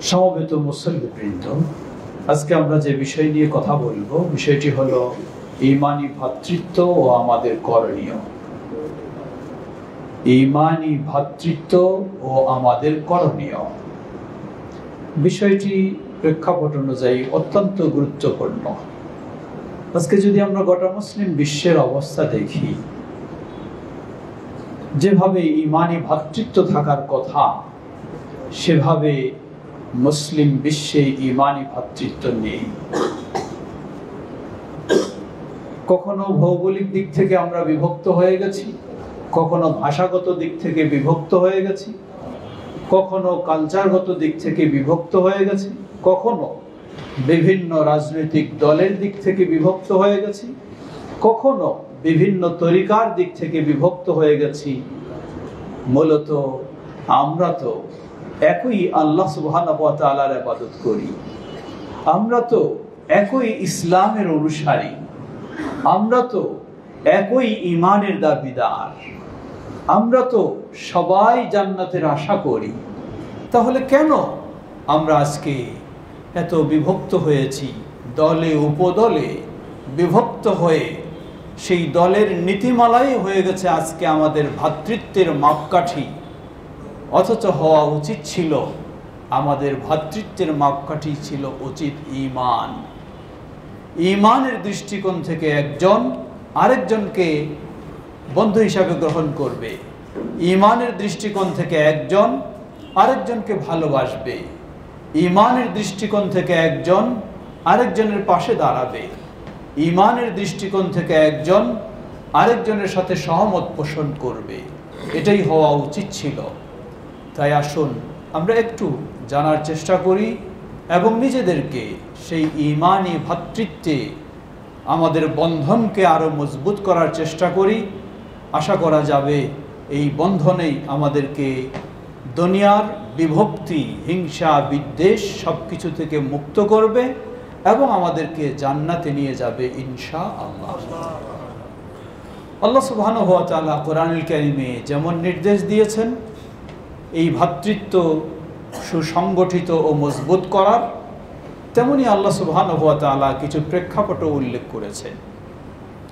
সমবেত মুসল্লিবৃন্দ, আজকে আমরা যে বিষয় নিয়ে কথা বলবো, বিষয়টি হলো ঈমানী ভ্রাতৃত্ব ও আমাদের করণীয়। ঈমানী ভ্রাতৃত্ব ও আমাদের করণীয় বিষয়টি প্রেক্ষাপট অনুযায়ী অত্যন্ত গুরুত্বপূর্ণ। আজকে যদি আমরা গোটা মুসলিম বিশ্বের অবস্থা দেখি, যেভাবে ঈমানী ভ্রাতৃত্ব থাকার কথা সেভাবে মুসলিম বিশ্বে ঈমানী ভ্রাতৃত্ব নেই। কখনো ভৌগোলিক দিক থেকে আমরা বিভক্ত হয়ে গেছি, কখনো ভাষাগত দিক থেকে বিভক্ত হয়ে গেছি, কখনো কালচারগত দিক থেকে বিভক্ত হয়ে গেছি, কখনো বিভিন্ন রাজনৈতিক দলের দিক থেকে বিভক্ত হয়ে গেছি, কখনো বিভিন্ন তরিকার দিক থেকে বিভক্ত হয়ে গেছি। মূলত আমরা তো একই আল্লাহ সুবহানাহু ওয়া তাআলার ইবাদত করি, আমরা তো একই ইসলামের অনুসারী, আমরা তো একই ঈমানের দাবিদার, আমরা তো সবাই জান্নাতের আশা করি। তাহলে কেন আমরা আজকে এত বিভক্ত হয়েছি? দলে উপদলে বিভক্ত হয়ে সেই দলের নীতিমালাই হয়ে গেছে আজকে আমাদের ভ্রাতৃত্বের মাপকাঠি। অথচ হওয়া উচিত ছিল, আমাদের ভ্রাতৃত্বের মাপকাঠি ছিল উচিত ঈমান। ঈমানের দৃষ্টিকোণ থেকে একজন আরেকজনকে বন্ধু হিসাবে গ্রহণ করবে, ঈমানের দৃষ্টিকোণ থেকে একজন আরেকজনকে ভালোবাসবে, ঈমানের দৃষ্টিকোণ থেকে একজন আরেকজনের পাশে দাঁড়াবে, ঈমানের দৃষ্টিকোণ থেকে একজন আরেকজনের সাথে সহমত পোষণ করবে। এটাই হওয়া উচিত ছিল। তাই আসুন আমরা একটু জানার চেষ্টা করি এবং নিজেদেরকে সেই ঈমানী ভ্রাতৃত্বে আমাদের বন্ধনকে আরও মজবুত করার চেষ্টা করি। আশা করা যাবে এই বন্ধনেই আমাদেরকে দুনিয়ার বিভক্তি, হিংসা, বিদ্বেষ সব কিছু থেকে মুক্ত করবে এবং আমাদেরকে জান্নাতে নিয়ে যাবে ইনশাআল্লাহ। আল্লাহ সুবহানাহু ওয়া তাআলা কোরআনুল কারীমে যেমন নির্দেশ দিয়েছেন এই ভ্রাতৃত্ব সুসংগঠিত ও মজবুত করার, তেমনি আল্লাহ সুবহানাহু ওয়া তাআলা কিছু প্রেক্ষাপটও উল্লেখ করেছেন।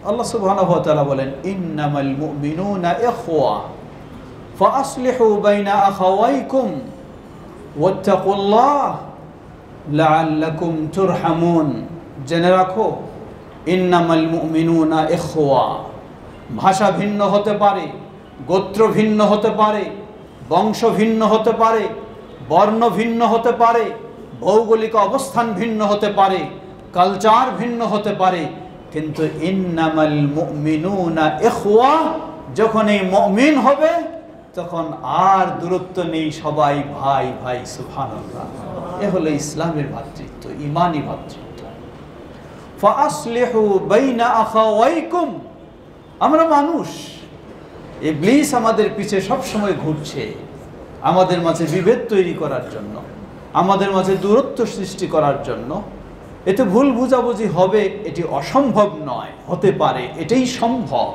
আল্লাহ সুবহানাহু ওয়া তাআলা বলেন, ইন্নামাল মুমিনুনা ইখওয়া ফাআসলিহু বাইনা আখাওয়াইকুম ওয়াত্তাকুল্লাহ লাআল্লাকুম তুরহামুন। জেনে রাখো, ইন্নামাল মুমিনুনা ইখওয়া। ভাষা ভিন্ন হতে পারে, গোত্র ভিন্ন হতে পারে, বংশ ভিন্ন হতে পারে, বর্ণ ভিন্ন হতে পারে, ভৌগোলিক অবস্থান ভিন্ন হতে পারে, কালচার ভিন্ন হতে পারে, কিন্তু ইন্নামাল মুমিনুনা ইখওয়া, যখন এই মুমিন হবে তখন আর দূরত্ব নেই, সবাই ভাই ভাই। সুবহানাল্লাহ। এ হলো ইসলামের ভ্রাতৃত্ব, ঈমানী ভ্রাতৃত্ব। ফাআসলিহু বাইনা আখাওয়াইকুম। আমরা মানুষ, ইবলিস আমাদের পিছে সব সময় ঘুরছে আমাদের মাঝে বিভেদ তৈরি করার জন্য, আমাদের মাঝে দূরত্ব সৃষ্টি করার জন্য। এতে ভুল বুঝাবুঝি হবে, এটি অসম্ভব নয়, হতে পারে, এটাই সম্ভব।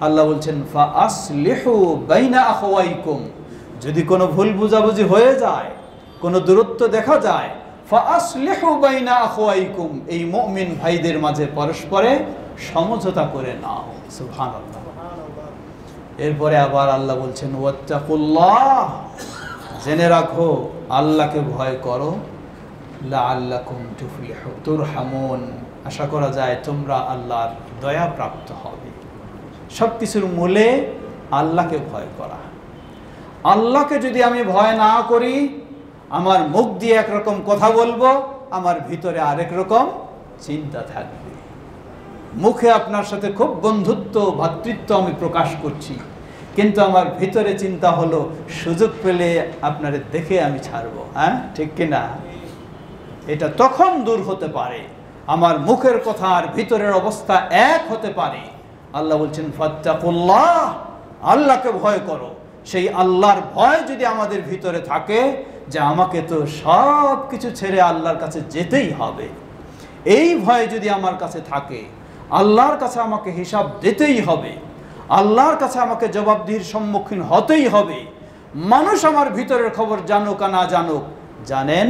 আল্লাহ বলছেন, ফাআসলিহু বাইনা আখাওয়াইকুম। যদি কোনো ভুল বুঝাবুঝি হয়ে যায়, কোনো দূরত্ব দেখা যায়, ফাআসলিহু বাইনা আখাওয়াইকুম, এই মুমিন ভাইদের মাঝে পরস্পরে সমঝোতা করে নাও। সুবহানাল্লাহ। এরপরে আবার আল্লাহ বলছেন, ওয়াত্তাকুল্লাহ, জেনে রাখো, আল্লাহকে ভয় করো, লাআল্লাকুম তুরহামুন, আশা করা যায় তোমরা আল্লাহর দয়া প্রাপ্ত হবে। সব কিছুর মূলে আল্লাহকে ভয় করা। আল্লাহকে যদি আমি ভয় না করি, আমার মুখ দিয়ে একরকম কথা বলবো, আমার ভিতরে আরেক রকম চিন্তা থাকবে। মুখে আপনার সাথে খুব বন্ধুত্ব, ভ্রাতৃত্ব আমি প্রকাশ করছি, কিন্তু আমার ভিতরে চিন্তা হলো সুযোগ পেলে আপনারে দেখে আমি ছাড়বো। হ্যাঁ, ঠিক কিনা? এটা তখন দূর হতে পারে, আমার মুখের কথা আর ভিতরের অবস্থা এক হতে পারে। আল্লাহ বলছেন, ফাত্তাকুল্লাহ, আল্লাহকে ভয় করো। সেই আল্লাহর ভয় যদি আমাদের ভিতরে থাকে, যে আমাকে তো সব কিছু ছেড়ে আল্লাহর কাছে যেতেই হবে, এই ভয় যদি আমার কাছে থাকে, আল্লাহর কাছে আমাকে হিসাব দিতেই হবে, আল্লাহর কাছে আমাকে জবাবদিহির সম্মুখীন হতেই হবে। মানুষ আমার ভিতরের খবর জানুক আর না জানুক, জানেন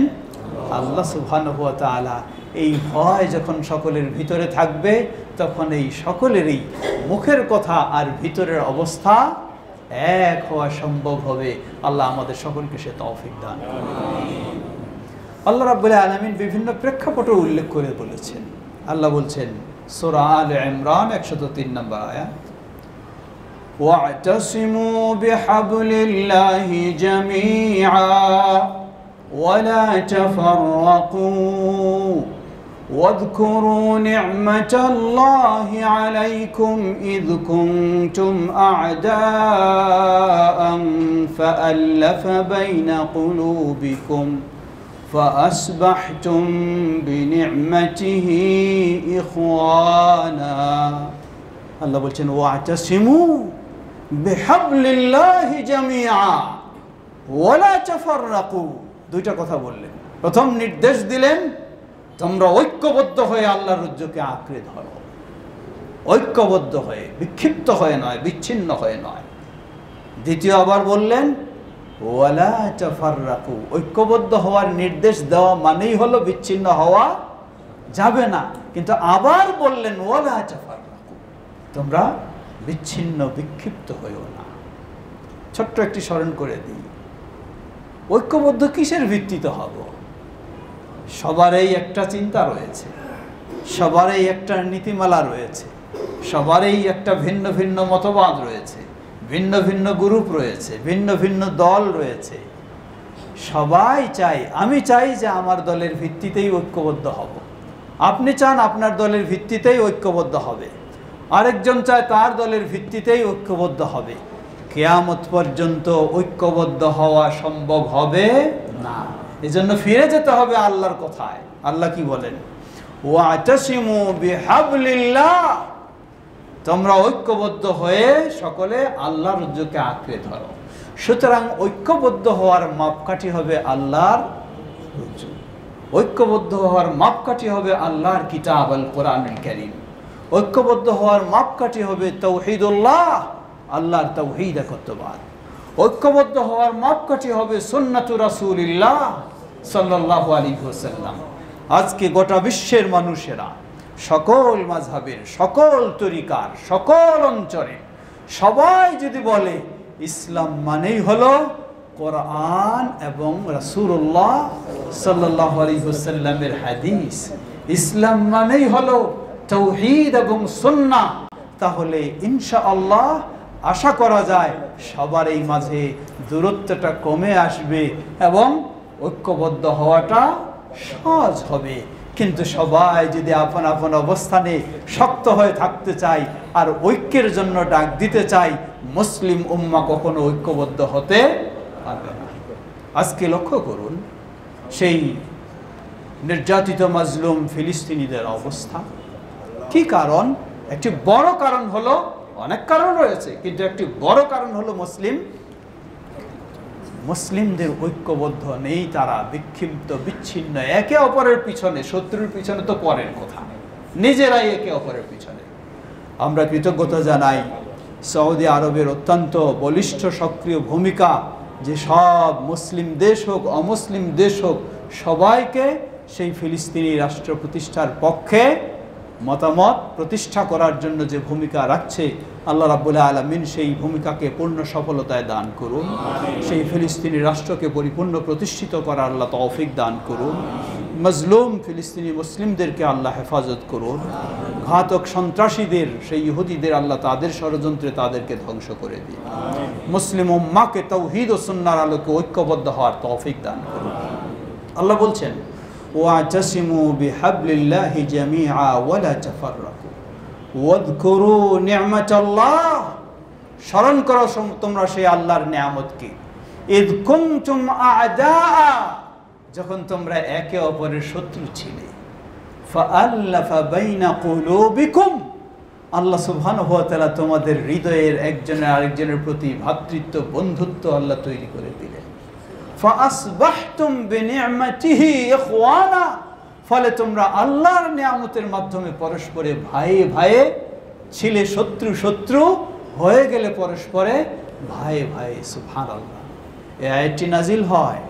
আল্লাহ সুবহানাহু ওয়া তাআলা। এই ভয় যখন সকলের ভিতরে থাকবে তখন এই সকলেরই মুখের কথা আর ভিতরের অবস্থা এক হওয়া সম্ভব হবে। আল্লাহ আমাদের সকলকে সে তৌফিক দান করুন। আল্লাহ রাব্বুল আলামিন বিভিন্ন প্রেক্ষাপট উল্লেখ করে বলেছেন। আল্লাহ বলছেন সূরা আলে ইমরান 103 নম্বর আয়াত, ওয়া'তাসিমু বিহাবলিল্লাহি জামিআ ওয়ালা তাফাররাকু واذكروا نعمة الله عليكم إذ كنتم أعداء فألف بين قلوبكم فأصبحتم بنعمته إخوانا। আল্লাহ বলছেন ওয়া'তাসিমু বিহাবলিল্লাহি জামিআ ওয়ালা তাফাররাকু। দুইটা কথা বললেন। প্রথম নির্দেশ দিলেন তোমরা ঐক্যবদ্ধ হয়ে আল্লাহর রজ্জুকে আঁকড়ে ধরো, ঐক্যবদ্ধ হয়ে, বিক্ষিপ্ত হয়ে নয়, বিচ্ছিন্ন হয়ে নয়। দ্বিতীয় আবার বললেন ওয়ালা তাফাররাকু, ঐক্যবদ্ধ হওয়ার নির্দেশ দেওয়া মানেই হলো বিচ্ছিন্ন হওয়া যাবে না, কিন্তু আবার বললেন ওয়ালা তাফাররাকু, তোমরা বিচ্ছিন্ন বিক্ষিপ্ত হয়েও না। ছোট্ট একটি স্মরণ করে দিই, ঐক্যবদ্ধ কিসের ভিত্তিতে হব? সবারই একটা চিন্তা রয়েছে, সবারই একটা নীতিমালা রয়েছে, সবারই একটা ভিন্ন ভিন্ন মতবাদ রয়েছে, ভিন্ন ভিন্ন গ্রুপ রয়েছে, ভিন্ন ভিন্ন দল রয়েছে। সবাই চাই, আমি চাই যে আমার দলের ভিত্তিতেই ঐক্যবদ্ধ হব, আপনি চান আপনার দলের ভিত্তিতেই ঐক্যবদ্ধ হবে, আরেকজন চায় তার দলের ভিত্তিতেই ঐক্যবদ্ধ হবে। কিয়ামত পর্যন্ত ঐক্যবদ্ধ হওয়া সম্ভব হবে না। এজন্য ফিরে যেতে হবে আল্লাহর কথায়। আল্লাহ কি বলেন? ওয়া'তাসিমু বিহাবলিল্লাহ, তোমরা ঐক্যবদ্ধ হয়ে সকলে আল্লাহর রজ্জুকে আঁকড়ে ধরো। সুতরাং ঐক্যবদ্ধ হওয়ার মাপকাঠি হবে আল্লাহর রজ্জু, ঐক্যবদ্ধ হওয়ার মাপকাঠি হবে আল্লাহর কিতাব আল কোরআনুল কারীম, ঐক্যবদ্ধ হওয়ার মাপকাঠি হবে তাওহীদুল্লাহ, আল্লাহর তাওহীদ একত্ববাদ, ঐক্যবদ্ধ হওয়ার মাপকাঠি হবে সুন্নাতু রাসূলিল্লাহ সাল্লাল্লাহু আলাইহি ওয়াসাল্লাম। আজকে গোটা বিশ্বের মানুষেরা সকল মাযহাবের, সকল তরিকার, সকল অঞ্চলে সবাই যদি বলে ইসলাম মানেই হলো কোরআন এবং রাসূলুল্লাহ সাল্লাল্লাহু আলাইহি ওয়াসাল্লামের হাদিস, ইসলাম মানেই হলো তাওহীদ এবং সুন্নাহ, তাহলে ইনশাআল্লাহ আশা করা যায় সবার এই মাঝে দূরত্বটা কমে আসবে এবং ঐক্যবদ্ধ হওয়াটা সহজ হবে। কিন্তু সবাই যদি আপন আপন অবস্থানে শক্ত হয়ে থাকতে চায় আর ঐক্যের জন্য ডাক দিতে চায়, মুসলিম উম্মাহ কখনো ঐক্যবদ্ধ হতে পারবে না। আজকে লক্ষ্য করুন সেই নির্যাতিত মাজলুম ফিলিস্তিনিদের অবস্থা। কি কারণ? একটি বড় কারণ হলো, অনেক কারণ রয়েছে কিন্তু একটি বড় কারণ হলো মুসলিমদের ঐক্যবদ্ধ নেই, তারা বিক্ষিপ্ত বিচ্ছিন্ন, একে অপরের পিছনে, শত্রুর পিছনে তো পরের কথা, নিজেরাই একে অপরের পিছনে। আমরা কৃতজ্ঞতা জানাই সৌদি আরবের অত্যন্ত বলিষ্ঠ সক্রিয় ভূমিকা, যে সব মুসলিম দেশ হোক অমুসলিম দেশ হোক সবাইকে সেই ফিলিস্তিনি রাষ্ট্র প্রতিষ্ঠার পক্ষে মতামত প্রতিষ্ঠা করার জন্য যে ভূমিকা রাখছে, আল্লাহ রাব্বুল আলামিন সেই ভূমিকাকে পূর্ণ সফলতায় দান করুন। সেই ফিলিস্তিনি রাষ্ট্রকে পরিপূর্ণ প্রতিষ্ঠিত করার আল্লাহ তৌফিক দান করুন। মজলুম ফিলিস্তিনি মুসলিমদেরকে আল্লাহ হেফাজত করুন। ঘাতক সন্ত্রাসীদের, সেই ইহুদিদের আল্লাহ তাদের ষড়যন্ত্রে তাদেরকে ধ্বংস করে দিন। মুসলিম উম্মাহকে তাওহীদ ও সুন্নাহর আলোকে ঐক্যবদ্ধ হওয়ার তৌফিক দান করুন। আল্লাহ বলছেন ওয়া'তাসিমু বিহাবলিল্লাহি জামিআ ওয়ালা তাফাররাকু ওয়াযকুরু নি'মাতাল্লাহ, স্মরণ করো তোমরা সেই আল্লাহর নিয়ামতকে। ইয কুনতুম আ'দাআ, যখন তোমরা একে অপরের শত্রু ছিলে। ফাআল্লাফা বাইনা কুলুবিকুম, আল্লাহ সুবহানাহু ওয়া তাআলা তোমাদের হৃদয়ের একজনের আরেকজনের প্রতি ভ্রাতৃত্ব বন্ধুত্ব আল্লাহ তৈরি করে দিলেন। ফাআসবাহতুম বিনি'মাতিহি ইখওয়ানা, ফলে তোমরা আল্লাহর নিয়ামতের মাধ্যমে পরস্পরে ভাইয়ে ভাইয়ে ছিলে, শত্রু শত্রু হয়ে গেলে পরস্পরে ভাইয়ে ভাইয়ে। সুবহানাল্লাহ। এই আয়াতটি নাজিল হয়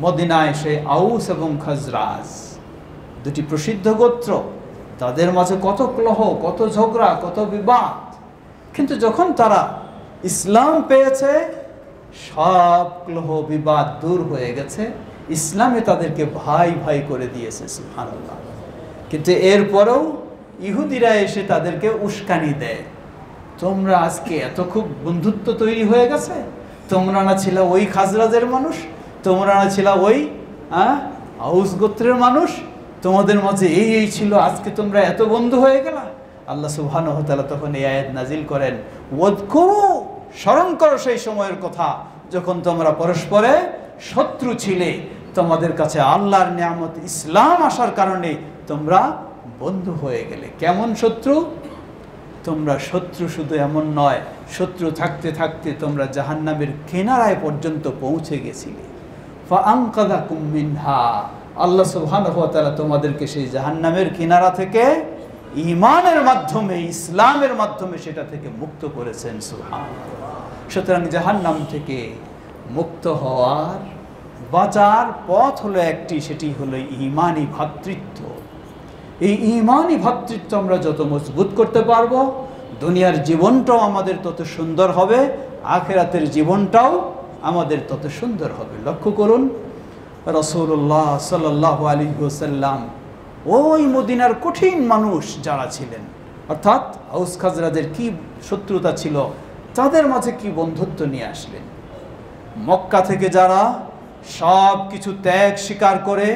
মদিনায় এসে আউস এবং খাজরাজ দুটি প্রসিদ্ধ গোত্র, তাদের মাঝে কত কলহ, কত ঝগড়া, কত বিবাদ, কিন্তু যখন তারা ইসলাম পেয়েছে সব কলহ বিবাদ দূর হয়ে গেছে, ইসলামে তাদেরকে ভাই ভাই করে দিয়েছে, সুবহানাল্লাহ। কিন্তু এরপরেও ইহুদিরা এসে তাদেরকে উস্কানি দেয়, তোমরা আজকে এত খুব বন্ধুত্ব তৈরি হয়ে গেছে, তোমরা না ছিল ওই খাজরাজের মানুষ, তোমরা না ছিল ওই আউস গোত্রের মানুষ, তোমাদের মাঝে এই ছিল, আজকে তোমরা এত বন্ধু হয়ে গেলা। আল্লাহ সুবহানাহু ওয়া তাআলা তখন এই আয়াত নাজিল করেন, ওয়াদকুরু, স্মরণ করো সেই সময়ের কথা যখন তোমরা পরস্পরে শত্রু ছিলে, তোমাদের কাছে আল্লাহর নিয়ামত ইসলাম আসার কারণে তোমরা বন্ধু হয়ে গেলে। কেমন শত্রু? তোমরা শত্রু শুধু এমন নয়, শত্রু থাকতে থাকতে তোমরা জাহান্নামের কিনারায় পর্যন্ত পৌঁছে গেছিলে। ফাআনকাযাকুম মিনহা, আল্লাহ সুবহানাহু ওয়া তাআলা তোমাদেরকে সেই জাহান্নামের কিনারা থেকে ঈমানের মাধ্যমে, ইসলামের মাধ্যমে সেটা থেকে মুক্ত করেছেন, সুবহানাল্লাহ। সুতরাং জাহান্নাম থেকে মুক্ত হওয়ার বাঁচার পথ হলো একটি, সেটি হলো ঈমানি ভ্রাতৃত্ব। এই ঈমানি ভ্রাতৃত্ব আমরা যত মজবুত করতে পারবো, দুনিয়ার জীবনটাও আমাদের তত সুন্দর হবে, আখিরাতের জীবনটাও আমাদের তত সুন্দর হবে। লক্ষ্য করুন, রাসূলুল্লাহ সাল্লাল্লাহু আলাইহি ওয়াসাল্লাম ওই মদিনার কঠিন মানুষ যারা ছিলেন, অর্থাৎ আউস খাজরাজের কি শত্রুতা ছিল, তাদের মাঝে কি বন্ধুত্ব নিয়ে আসলেন। মক্কা থেকে যারা সব কিছু ত্যাগ স্বীকার করে,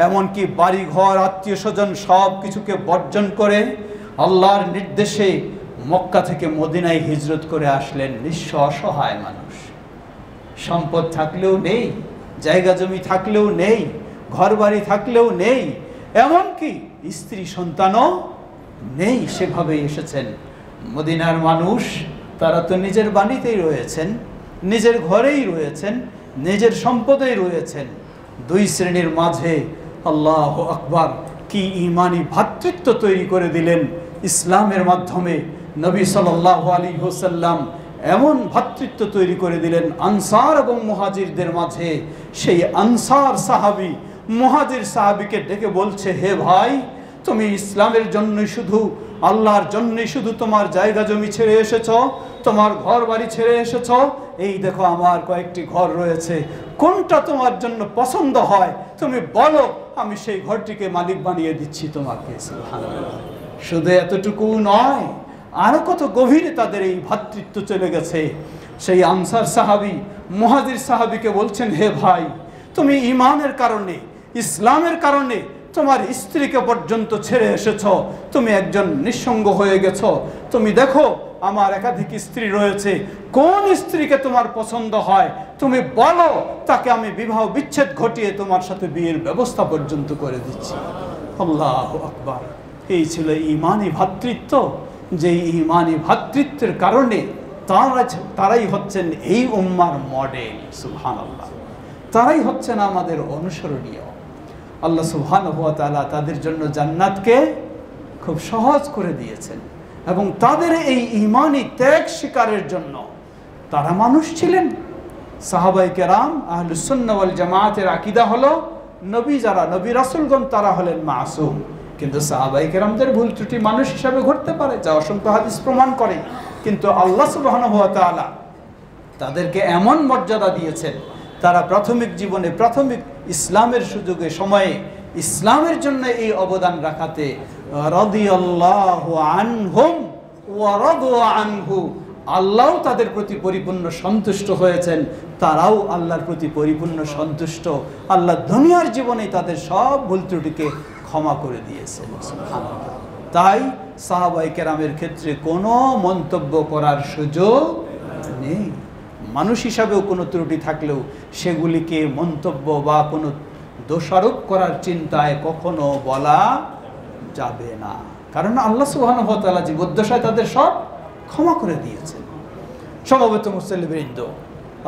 এমনকি বাড়িঘর, আত্মীয় স্বজন সব কিছুকে বর্জন করে আল্লাহর নির্দেশে মক্কা থেকে মদিনায় হিজরত করে আসলেন নিঃস্ব অসহায় মানুষ। সম্পদ থাকলেও নেই, জায়গা জমি থাকলেও নেই, ঘর বাড়ি থাকলেও নেই, এমনকি স্ত্রী সন্তানও নেই, সেভাবেই এসেছেন। মদিনার মানুষ তারা তো নিজের বাড়িতেই রয়েছেন, নিজের ঘরেই রয়েছেন, নিজের সম্পদেই রয়েছেন। দুই শ্রেণীর মাঝে আল্লাহু আকবার, কি ঈমানি ভ্রাতৃত্ব তৈরি করে দিলেন ইসলামের মাধ্যমে। নবী সাল্লাল্লাহু আলাইহি ওয়াসাল্লাম এমন ভ্রাতৃত্ব তৈরি করে দিলেন আনসার এবং মুহাজিরদের মাঝে। সেই আনসার সাহাবী মুহাজির সাহাবীকে ডেকে বলছে, হে ভাই, তুমি ইসলামের জন্যই শুধু, আল্লাহর জন্যই শুধু তোমার জায়গা জমি ছেড়ে এসেছো, তোমার ঘর বাড়ি ছেড়ে এসেছো, এই দেখো আমার কয়েকটি ঘর রয়েছে, কোনটা তোমার জন্য পছন্দ হয় তুমি বলো, আমি সেই ঘরটিকে মালিক বানিয়ে দিচ্ছি তোমাকে। সুবহানাল্লাহ। শুধু এতটুকু নয়, আরো কত গভীরে তাদের এই ভ্রাতৃত্ব চলে গেছে। সেই আনসার সাহাবী মুহাজির সাহাবীকে বলছেন, হে ভাই, তুমি ঈমানের কারণে, ইসলামের কারণে তোমার স্ত্রীকে পর্যন্ত ছেড়ে এসেছো, তুমি একজন নিঃসঙ্গ হয়ে গেছো, তুমি দেখো আমার একাধিক স্ত্রী রয়েছে, কোন স্ত্রীকে তোমার পছন্দ হয় তুমি বলো, তাকে আমি বিবাহ বিচ্ছেদ ঘটিয়ে তোমার সাথে বিয়ের ব্যবস্থা পর্যন্ত করে দিচ্ছি। আল্লাহু আকবার। এই ছিল ঈমানি ভ্রাতৃত্ব, যে ঈমানি ভ্রাতৃত্বের কারণে তারাই হচ্ছেন এই উম্মার মডেল। সুবহানাল্লাহ। তারাই হচ্ছেন আমাদের অনুসরণীয়। আল্লাহ সুবহানাহু ওয়া তাআলা তাদের জন্য জান্নাতকে খুব সহজ করে দিয়েছেন, এবং তাদের এই ঈমানি ত্যাগ স্বীকারের জন্য তারা মানুষ ছিলেন। সাহাবায়ে কেরাম আহলুস সুন্নাহ ওয়াল জামাতের আকীদা হলো, নবী যারা, নবী রাসূলগণ তারা হলেন মাসুম, কিন্তু সাহাবায়ে কেরামদের ভুল ত্রুটি মানুষ হিসাবে ঘটতে পারে, যা অসংখ্য হাদিস প্রমাণ করে। কিন্তু আল্লাহ সুবহানাহু ওয়া তাআলা তাদেরকে এমন মর্যাদা দিয়েছেন, তারা প্রাথমিক জীবনে, প্রাথমিক ইসলামের সুযোগে সময়ে ইসলামের জন্য এই অবদান রাখাতে রাদিয়াল্লাহু আনহুম ওয়া রাদু আনহু, আল্লাহ তাদের প্রতি পরিপূর্ণ সন্তুষ্ট হয়েছেন, তারাও আল্লাহর প্রতি পরিপূর্ণ সন্তুষ্ট। আল্লাহ দুনিয়ার জীবনে তাদের সব ভুল ত্রুটিকে ক্ষমা করে দিয়েছেন। সুবহানাল্লাহ। তাই সাহাবায়ে কেরামের ক্ষেত্রে কোনো মন্তব্য করার সুযোগ নেই। মানুষ হিসাবেও কোনো ত্রুটি থাকলেও সেগুলিকে মন্তব্য বা কোনো দোষারোপ করার চিন্তায় কখনো বলা যাবে না, কারণ আল্লাহ সুবহানাহু ওয়া তাআলা জীবদ্দশায় তাদের সব ক্ষমা করে দিয়েছেন। সমবেত মুসলিমবৃন্দ,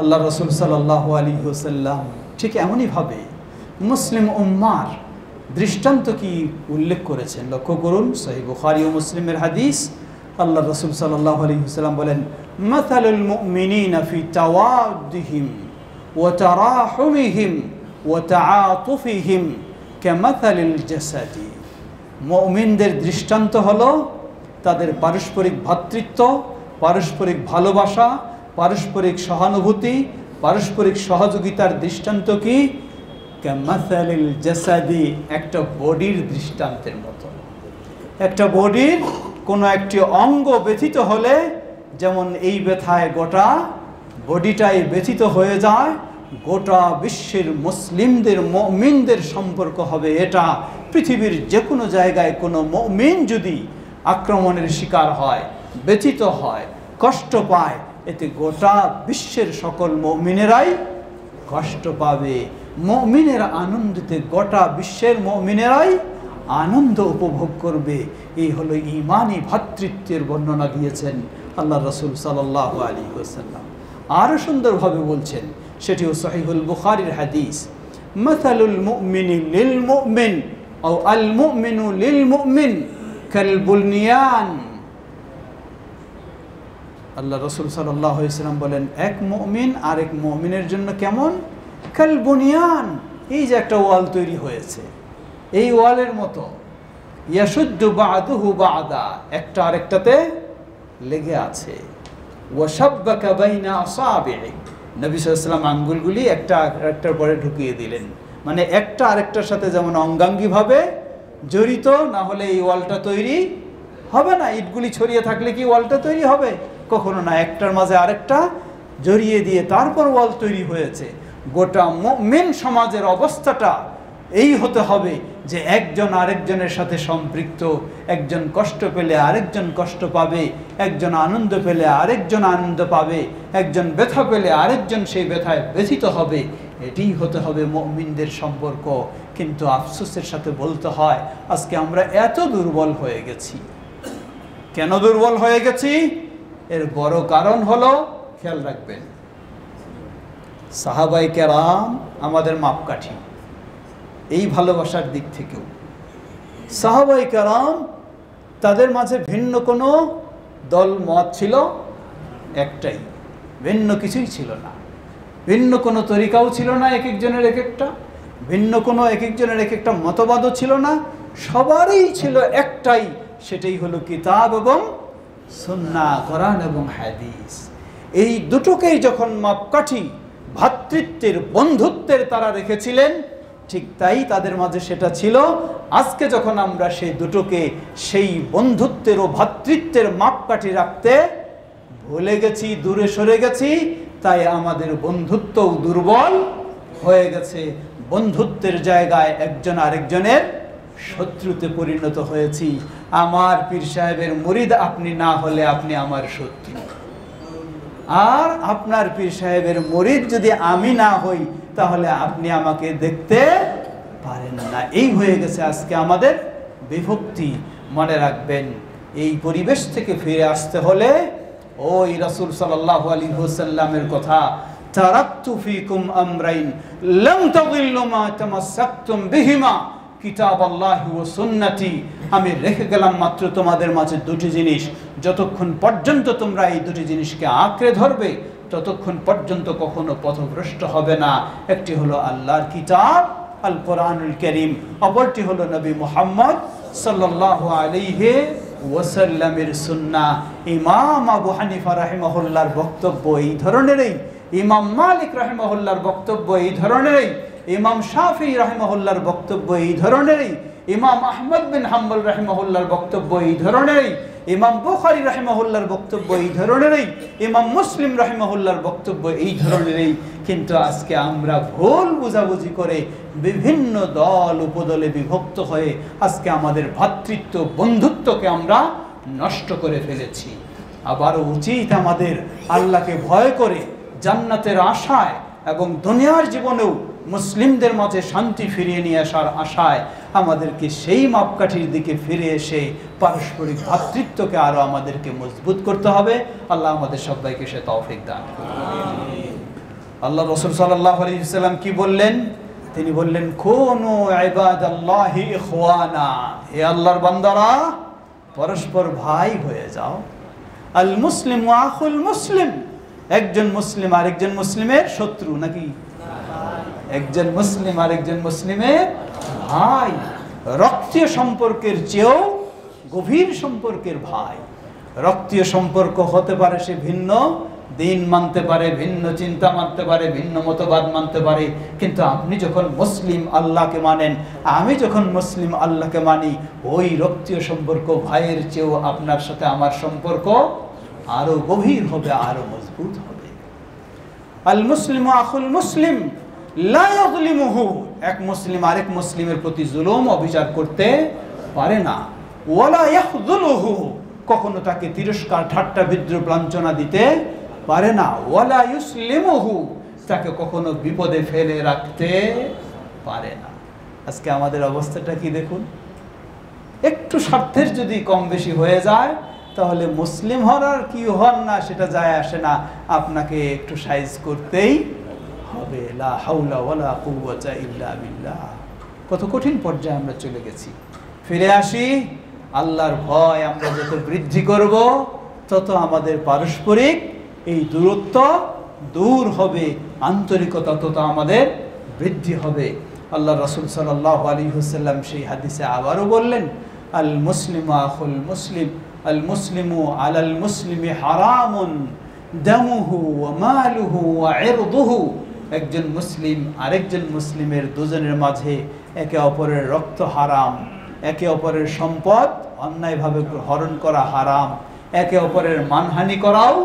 আল্লাহ রাসূল সাল্লাল্লাহু আলাইহি ওয়াসাল্লাম ঠিক এমনইভাবে মুসলিম উম্মার দৃষ্টান্ত কি উল্লেখ করেছেন, লক্ষ্য করুন। সহিহ বুখারী ও মুসলিমের হাদিস, আল্লাহ রাসূল সাল্লাল্লাহু আলাইহি ওয়াসাল্লাম বলেন, মাসালুল মুমিনিনা ফি তাওয়াদ্দিহিম ওয়া তারাহুমিহিম ওয়া তাআতুফিহিম কামাসালিল জাসাদি। মুমিনদের দৃষ্টান্ত হলো তাদের পারস্পরিক ভ্রাতৃত্ব, পারস্পরিক ভালোবাসা, পারস্পরিক সহানুভূতি, পারস্পরিক সহযোগিতার দৃষ্টান্ত কি? কামাসালিল জাসাদি, একটা বডির দৃষ্টান্তের মতো। একটা বডির কোনো একটি অঙ্গ ব্যথিত হলে যেমন এই ব্যথায় গোটা বডিটাই ব্যথিত হয়ে যায়, গোটা বিশ্বের মুসলিমদের মুমিনদের সম্পর্ক হবে এটা। পৃথিবীর যে কোনো জায়গায় কোনো মুমিন যদি আক্রমণের শিকার হয়, ব্যথিত হয়, কষ্ট পায়, এতে গোটা বিশ্বের সকল মুমিনেরাই কষ্ট পাবে। মুমিনের আনন্দিতে গোটা বিশ্বের মুমিনেরাই আনন্দ উপভোগ করবে। এই হলো ঈমানি ভ্রাতৃত্বের বর্ণনা দিয়েছেন আল্লাহ রাসূল সাল্লাল্লাহু আলাইহি ওয়াসাল্লাম। আরও সুন্দরভাবে বলছেন, সেটিও সহিহুল বুখারীর হাদিস, মাসালুল মুমিনি লিল মুমিন আও আল মুমিনু লিল মুমিন কাল বুনিয়ান। আল্লাহ রাসূল সাল্লাল্লাহু আলাইহি ওয়াসাল্লাম বলেন, এক মুমিন আরেক মুমিনের জন্য কেমন? কাল বুনিয়ান, এই যে একটা ওয়াল তৈরি হয়েছে, এই ওয়ালের মতো। ইয়াশুদ্দু বা'দুহু বা'দা, একটা আরেকটাতে লেগে আছে। ওয়াশাব্বাকা বাইনা আসাবি'i, নবী সাল্লাল্লাহু আলাইহি ওয়াসাল্লাম আঙ্গুলগুলি একটা আরেকটার পরে ঢুকিয়ে দিলেন। মানে একটা আরেকটার সাথে যেমন অঙ্গাঙ্গিভাবে জড়িত, না হলে এই ওয়ালটা তৈরি হবে না। ইটগুলি ছড়িয়ে থাকলে কি ওয়ালটা তৈরি হবে? কখনো না। একটার মাঝে আরেকটা জড়িয়ে দিয়ে তারপর ওয়াল তৈরি হয়েছে। গোটা মুমিন সমাজের অবস্থাটা এই হতে হবে যে একজন আরেকজনের সাথে সম্পৃক্ত। একজন কষ্ট পেলে আরেকজন কষ্ট পাবে, একজন আনন্দ পেলে আরেকজন আনন্দ পাবে, একজন ব্যথা পেলে আরেকজন সেই ব্যথায় ব্যথিত হবে। এটাই হতে হবে মুমিনদের সম্পর্ক। কিন্তু আফসোসের সাথে বলতে হয়, আজকে আমরা এত দুর্বল হয়ে গেছি। কেন দুর্বল হয়ে গেছি? এর বড় কারণ হলো, খেয়াল রাখবেন, সাহাবায়ে কেরাম আমাদের মাপকাঠি এই ভালোবাসার দিক থেকেও। সাহাবায়ে কেরাম তাদের মাঝে ভিন্ন কোনো দল মত ছিল একটাই, ভিন্ন কিছুই ছিল না। ভিন্ন কোনো তরিকাও ছিল না, এক একজনের এক একটা, ভিন্ন কোনো এক একজনের এক একটা মতবাদও ছিল না। সবারই ছিল একটাই, সেটাই হলো কিতাব এবং সুন্নাহ, কোরআন এবং হাদিস। এই দুটোকেই যখন মাপকাঠি, ভ্রাতৃত্বের, বন্ধুত্বের তারা রেখেছিলেন, ঠিক তাই তাদের মাঝে সেটা ছিল। আজকে যখন আমরা সেই দুটোকে, সেই বন্ধুত্বের ও ভ্রাতৃত্বের মাপকাঠি রাখতে ভুলে গেছি, দূরে সরে গেছি, তাই আমাদের বন্ধুত্বও দুর্বল হয়ে গেছে। বন্ধুত্বের জায়গায় একজন আরেকজনের শত্রুতে পরিণত হয়েছি। আমার পীর সাহেবের মুরিদ আপনি না হলে আপনি আমার শত্রু, আর আপনার পীর সাহেবের মুরিদ যদি আমি না হই তাহলে আপনি আমাকে দেখতে পারেন না। এই হয়ে গেছে আজকে আমাদের বিভক্তি। মনে রাখবেন, এই পরিবেশ থেকে ফিরে আসতে হলে ওই রাসূল সাল্লাল্লাহু আলাইহি ওয়াসাল্লামের কথা, তারাকতু ফীকুম আমরাইন লাম তাদিল্লু মা তামাসসাকতুম বিহিমা কিতাবাল্লাহি ওয়া সুন্নতি। আমি রেখে গেলাম মাত্র তোমাদের মাঝে দুটি জিনিস, যতক্ষণ পর্যন্ত তোমরা এই দুটি জিনিসকে আঁকড়ে ধরবে ততক্ষণ পর্যন্ত কখনো পথভ্রষ্ট হবে না। একটি হলো আল্লাহর কিতাব আল কোরআনুল কারীম, অপরটি হলো নবী মুহাম্মদ সাল্লাল্লাহু আলাইহি ওয়াসাল্লামের সুন্নাহ। ইমাম আবু হানিফা রাহিমাহুল্লাহর বক্তব্য এই ধরনেরই, ইমাম মালিক রাহিমাহুল্লাহর বক্তব্য এই ধরনেরই, ইমাম শাফিঈ রাহিমাহুল্লাহর বক্তব্য এই ধরনেরই, ইমাম আহমদ বিন হাম্বল রাহিমাহুল্লাহর বক্তব্য এই ধরনেরই, ইমাম বুখারী রাহিমাহুল্লাহর বক্তব্য এই ধরনেরই, ইমাম মুসলিম রাহিমাহুল্লাহর বক্তব্য এই ধরনেরই। কিন্তু আজকে আমরা ভুল বুঝাবুঝি করে বিভিন্ন দল উপদলে বিভক্ত হয়ে আজকে আমাদের ভ্রাতৃত্ব, বন্ধুত্বকে আমরা নষ্ট করে ফেলেছি। আবারও উচিত আমাদের আল্লাহকে ভয় করে, জান্নাতের আশায় এবং দুনিয়ার জীবনেও মুসলিমদের মাঝে শান্তি ফিরিয়ে নিয়ে আসার আশায় আমাদেরকে সেই মাপকাঠির দিকে ফিরে এসে পারস্পরিক ভ্রাতৃত্বকে আরো আমাদেরকে মজবুত করতে হবে। আল্লাহ আমাদের সবাইকে সে তৌফিক দান করুন। আল্লাহ রাসূল সাল্লাল্লাহু আলাইহি ওয়াসাল্লাম কি বললেন? তিনি বললেন, কুনু ইবাদাল্লাহি ইখওয়ানা, হে আল্লাহর বান্দারা পরস্পর ভাই হয়ে যাও। আল মুসলিম ওয়া আখুল মুসলিম, একজন মুসলিম আরেকজন মুসলিমের শত্রু নাকি? একজন মুসলিম আরেকজন মুসলিমের ভাই, রক্তীয় সম্পর্কের চেয়েও গভীর সম্পর্কের ভাই। রক্তীয় সম্পর্ক হতে পারে সে ভিন্ন দিন মানতে পারে, ভিন্ন চিন্তা মানতে পারে, ভিন্ন মতবাদ মানতে পারে, কিন্তু আপনি যখন মুসলিম আল্লাহকে মানেন, আমি যখন মুসলিম আল্লাহকে মানি, ওই রক্তীয় সম্পর্ক ভাইয়ের চেয়েও আপনার সাথে আমার সম্পর্ক আরো গভীর হবে, আরো মজবুত হবে। আল মুসলিম আখুল মুসলিম লা ইয়াযলিমুহু, এক মুসলিম আরেক মুসলিমের প্রতি জুলুম অবিচার করতে পারে না। ওয়ালা ইয়াখযুলুহু, কখনো তাকে তিরস্কার ঠাট্টা বিদ্রুপ লাঞ্ছনা দিতে পারে না। ওয়ালা ইউসলিমুহু, তাকে কখনো বিপদে ফেলে রাখতে পারে না। আজকে আমাদের অবস্থাটা কি দেখুন, একটু স্বার্থের যদি কম বেশি হয়ে যায় তাহলে মুসলিম হন আর কি হন না সেটা যায় আসে না, আপনাকে একটু সাইজ করতেই হবে। লা হাওলা ওয়ালা কুওয়াতা ইল্লা বিল্লাহ। কত কঠিন পর্যায়ে আমরা চলে গেছি। ফিরে আসি, আল্লাহর ভয় আমরা যত বৃদ্ধি করব তত আমাদের পারস্পরিক এই দূরত্ব দূর হবে, আন্তরিকতা তত আমাদের বৃদ্ধি হবে। আল্লাহ রাসূল সাল্লাল্লাহু আলাইহি ওয়াসাল্লাম সেই হাদিসে আবারও বললেন, আল মুসলিমু আখুল মুসলিম, আল মুসলিমু আলাল মুসলিমি হারামুন দামুহু ওয়া মালুহু ওয়া ইরদুহু, একজন মুসলিম আরেকজন মুসলিমের দুজনের মাঝে একে অপরের রক্ত হারাম, একে অপরের সম্পদ অন্যায়ভাবে হরণ করা হারাম, একে অপরের মানহানি করাও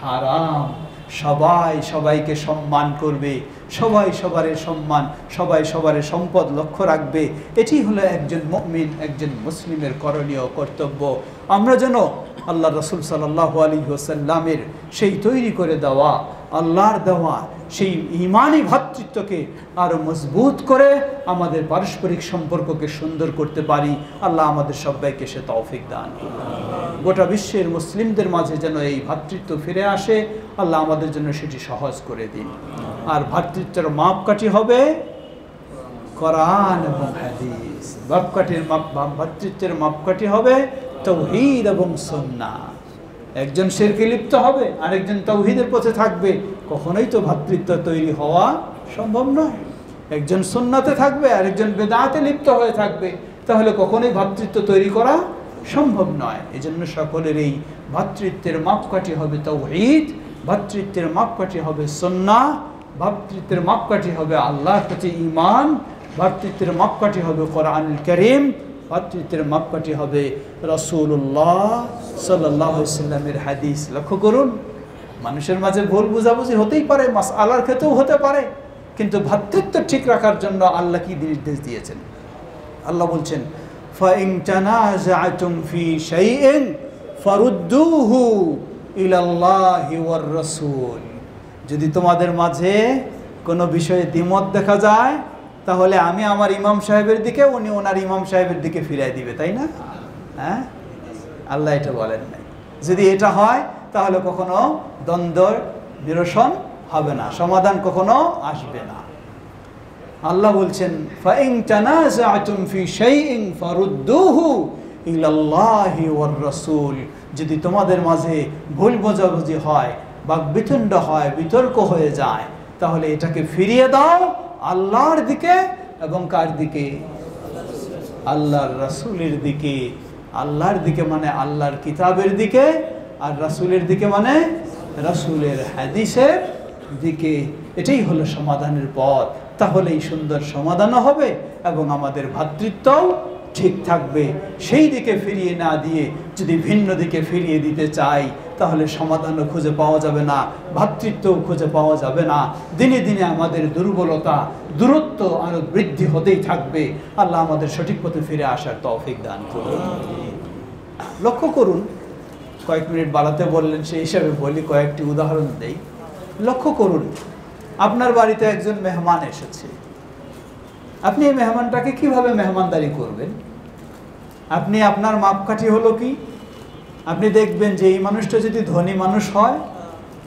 হারাম। সবাই সবাইকে সম্মান করবে, সবাই সবারের সম্মান, সবাই সবারের সম্পদ লক্ষ্য রাখবে। এটি হলো একজন মুমিন একজন মুসলিমের করণীয় কর্তব্য। আমরা যেন আল্লাহ রাসূল সাল্লাল্লাহু আলাইহি ওয়াসাল্লামের সেই তৈরি করে দেওয়া আল্লাহর দেওয়া সেই ঈমানি ভ্রাতৃত্বকে আরো মজবুত করে আমাদের পারস্পরিক সম্পর্ককে সুন্দর করতে পারি। আল্লাহ আমাদের সবাইকে সে তৌফিক দান করুন। গোটা বিশ্বের মুসলিমদের মাঝে যেন এই ভ্রাতৃত্ব ফিরে আসে, আল্লাহ আমাদের জন্য সেটি সহজ করে দিন। আর ভ্রাতৃত্বের মাপকাঠি হবে কোরআন এবং হাদিস, ভ্রাতৃত্বের মাপকাঠি হবে তাওহীদ এবং সুন্নাহ। একজন শিরকে লিপ্ত হবে আরেকজন তাওহীদের পথে থাকবে, কখনোই তো ভ্রাতৃত্ব তৈরি হওয়া সম্ভব নয়। একজন সুন্নাতে থাকবে আরেকজন বেদাতে লিপ্ত হয়ে থাকবে, তাহলে কখনোই ভ্রাতৃত্ব তৈরি করা সম্ভব নয়। এজন্য সকলের এই ভ্রাতৃত্বের মাপকাঠি হবে তাওহীদ, ভ্রাতৃত্বের মাপকাঠি হবে সুন্নাহ, ভ্রাতৃত্বের মাপকাঠি হবে আল্লাহর প্রতি ঈমান, ভ্রাতৃত্বের মাপকাঠি হবে কোরআনুল কারীম, ভ্রাতৃত্বের মাপকাঠি হবে রাসূলুল্লাহ সাল্লাল্লাহু আলাইহি ওয়াসাল্লামের হাদিস। লক্ষ্য করুন, মানুষের মাঝে ভুল বুঝাবুঝি হতেই পারে, মাসআলার ক্ষেত্রেও হতে পারে, কিন্তু ভ্রাতৃত্ব ঠিক রাখার জন্য আল্লাহ কি নির্দেশ দিয়েছেন? আল্লাহ বলছেন, ফাইন তানাযাআতুম ফি শাইইন ফারুদ্দুহু ইলাল্লাহি ওয়ার রাসূল, যদি তোমাদের মাঝে কোনো বিষয়ে দ্বিমত দেখা যায় তাহলে আমি আমার ইমাম সাহেবের দিকে, উনি ওনার ইমাম সাহেবের দিকে ফিরাই দিবে, তাই না? হ্যাঁ, আল্লাহ এটা বলেন নাই। যদি এটা হয় তাহলে কখনো দ্বন্দ্ব নিরসন হবে না, সমাধান কখনো আসবে না। আল্লাহ বলছেন, ফাইন তানাযাআতুম ফি শাইইন ফারুদ্দুহু ইলাল্লাহি ওয়ার রাসূল, যদি তোমাদের মাঝে ভুল বোঝাবুঝি হয়, বাকবিতণ্ড হয়, বিতর্ক হয়ে যায়, তাহলে এটাকে ফিরিয়ে দাও আল্লাহর দিকে এবং কার দিকে? আল্লাহর রাসূলের দিকে। আল্লাহর দিকে মানে আল্লাহর কিতাবের দিকে, আর রাসূলের দিকে মানে রাসূলের হাদিসের দিকে। এটাই হলো সমাধানের পথ। তাহলেই সুন্দর সমাধানও হবে এবং আমাদের ভ্রাতৃত্বও ঠিক থাকবে। সেই দিকে ফিরিয়ে না দিয়ে যদি ভিন্ন দিকে ফিরিয়ে দিতে চাই তাহলে সমাধানও খুঁজে পাওয়া যাবে না, ভ্রাতৃত্বও খুঁজে পাওয়া যাবে না। দিনে দিনে আমাদের দুর্বলতা দূরত্ব আরো বৃদ্ধি হতেই থাকবে। আল্লাহ আমাদের সঠিক পথে ফিরে আসার তৌফিক দান করুন। লক্ষ্য করুন, কয়েক মিনিট বাড়াতে বললেন, সেই হিসাবে বলি, কয়েকটি উদাহরণ দেই। লক্ষ্য করুন, আপনার বাড়িতে একজন মেহমান এসেছে, আপনি এই মেহমানটাকে কিভাবে মেহমানদারি করবেন? আপনি আপনার মাপকাঠি হলো কি? আপনি দেখবেন যে এই মানুষটা যদি ধনী মানুষ হয়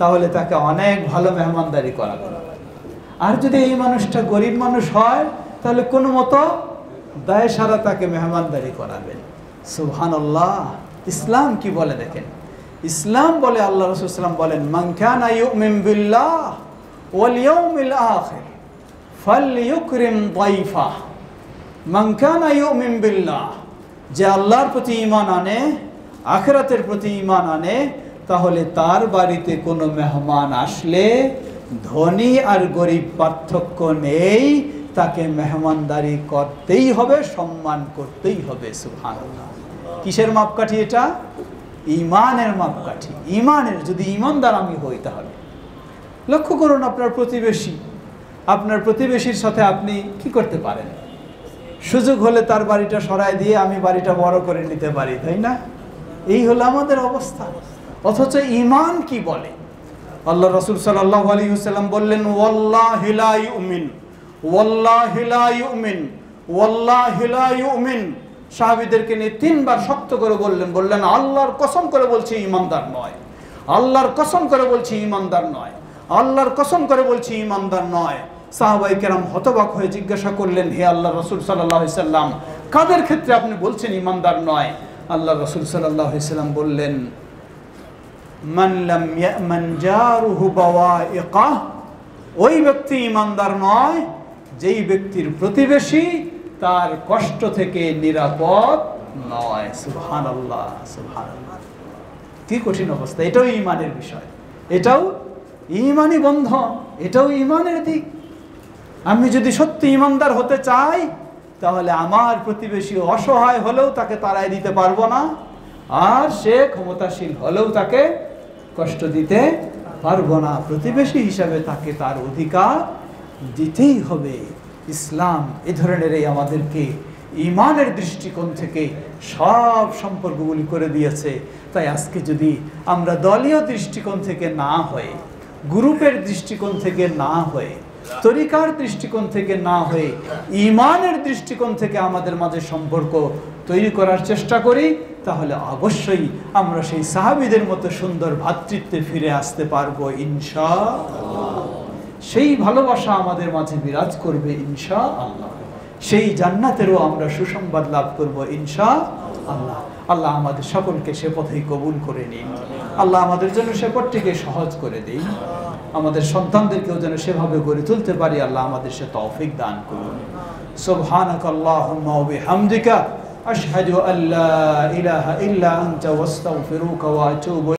তাহলে তাকে অনেক ভালো মেহমানদারি করাবেন, আর যদি এই মানুষটা গরিব মানুষ হয় তাহলে কোনো মতো দায় সারা তাকে মেহমানদারি করাবেন। সুবহানাল্লাহ, ইসলাম কি বলে দেখেন। ইসলাম বলে, আল্লাহ রাসূল সাল্লাল্লাহু আলাইহি ওয়াসাল্লাম বলেন, মান কানা ইউমিন বিল্লাহ ওয়াল ইয়াউমিল আখির ফালইউকরিম দাইফা মান কানা ইউমিন বিল্লাহ, যে আল্লাহর প্রতি ঈমান আনে, আখিরাতের প্রতি ঈমান আনে, তাহলে তার বাড়িতে কোনো মেহমান আসলে ধনী আর গরিব পার্থক্য নেই, তাকে মেহমানদারি করতেই হবে, সম্মান করতেই হবে। সুবহানাল্লাহ। কিসের মাপকাঠি এটা? ঈমানের মাপকাঠি। ঈমানের, যদি ঈমানদার আমি হই তাহলে। লক্ষ্য করুন আপনার প্রতিবেশী, আপনার প্রতিবেশীর সাথে আপনি কি করতে পারেন? সুযোগ হলে তার বাড়িটা সরায় দিয়ে আমি বাড়িটা বড় করে নিতে পারি, তাই না? এই হলো আমাদের অবস্থা। অথচ ঈমান কি বলে? আল্লাহ রাসূল সাল্লাল্লাহু আলাইহি ওয়াসাল্লাম বললেন, ওয়াল্লাহি লা ইউমিন, ওয়াল্লাহি লা ইউমিন, ওয়াল্লাহি লা ইউমিন। সাহাবীদেরকে নিয়ে তিনবার শক্ত করে বললেন আল্লাহর কসম করে বলছি ঈমানদার নয়, আল্লাহর কসম করে বলছি ঈমানদার নয়, আল্লাহর কসম করে বলছি ঈমানদার নয়। সাহাবায়ে কেরাম হতবাক হয়ে জিজ্ঞাসা করলেন, হে আল্লাহ রাসূল সাল্লাল্লাহু আলাইহি সাল্লাম, কাদের ক্ষেত্রে আপনি বলছেন ঈমানদার নয়? আল্লাহ রাসূল সাল্লাল্লাহু আলাইহি সাল্লাম বললেন, মান লাম ইয়ামান জারুহু বাওয়াইকা, ওই ব্যক্তি ঈমানদার নয় যেই ব্যক্তির প্রতিবেশী তার কষ্ট থেকে নিরাপদ নয়। সুবহানাল্লাহ, সুবহানাল্লাহ। কি কঠিন অবস্থা! এটাও ঈমানের বিষয়, এটাও ঈমানি বন্ধন, এটাও ঈমানের দিক। আমি যদি সত্যি ঈমানদার হতে চাই, তাহলে আমার প্রতিবেশী অসহায় হলেও তাকে তাড়ায় দিতে পারবো না, আর সে ক্ষমতাশীল হলেও তাকে কষ্ট দিতে পারবো না। প্রতিবেশী হিসাবে তাকে তার অধিকার দিতেই হবে। ইসলাম এ ধরনের আমাদেরকে ঈমানের দৃষ্টিকোণ থেকে সব সম্পর্কগুলি করে দিয়েছে। তাই আজকে যদি আমরা দলীয় দৃষ্টিকোণ থেকে না হয়ে, গ্রুপের দৃষ্টিকোণ থেকে না হয়ে, তরিকার দৃষ্টিকোণ থেকে না হয়ে, ঈমানের দৃষ্টিকোণ থেকে আমাদের মাঝে সম্পর্ক তৈরি করার চেষ্টা করি, তাহলে অবশ্যই আমরা সেই সাহাবীদের মতো সুন্দর ভ্রাতৃত্বে ফিরে আসতে পারবো ইনশাআল্লাহ। সেই ভালোবাসা আমাদের মাঝে বিরাজ করবে ইনশাআল্লাহ। সেই জান্নাতেরও আমরা সুসংবাদ লাভ করব ইনশাআল্লাহ। আল্লাহ আমাদের সকলকে সে পথেই কবুল করে নিন। আল্লাহ আমাদের জন্য সে পথটিকে সহজ করে দিন। আমাদের সন্তানদেরকেও যেন সেভাবে গড়ে তুলতে পারি, আল্লাহ আমাদের সে তৌফিক দান করুন। সুবহানাকাল্লাহুম্মা ওয়া বিহামদিকা আশহাদু আল্লা ইলাহা ইল্লা আনতা ওয়াস্তাগফিরুকা ওয়া আতুবু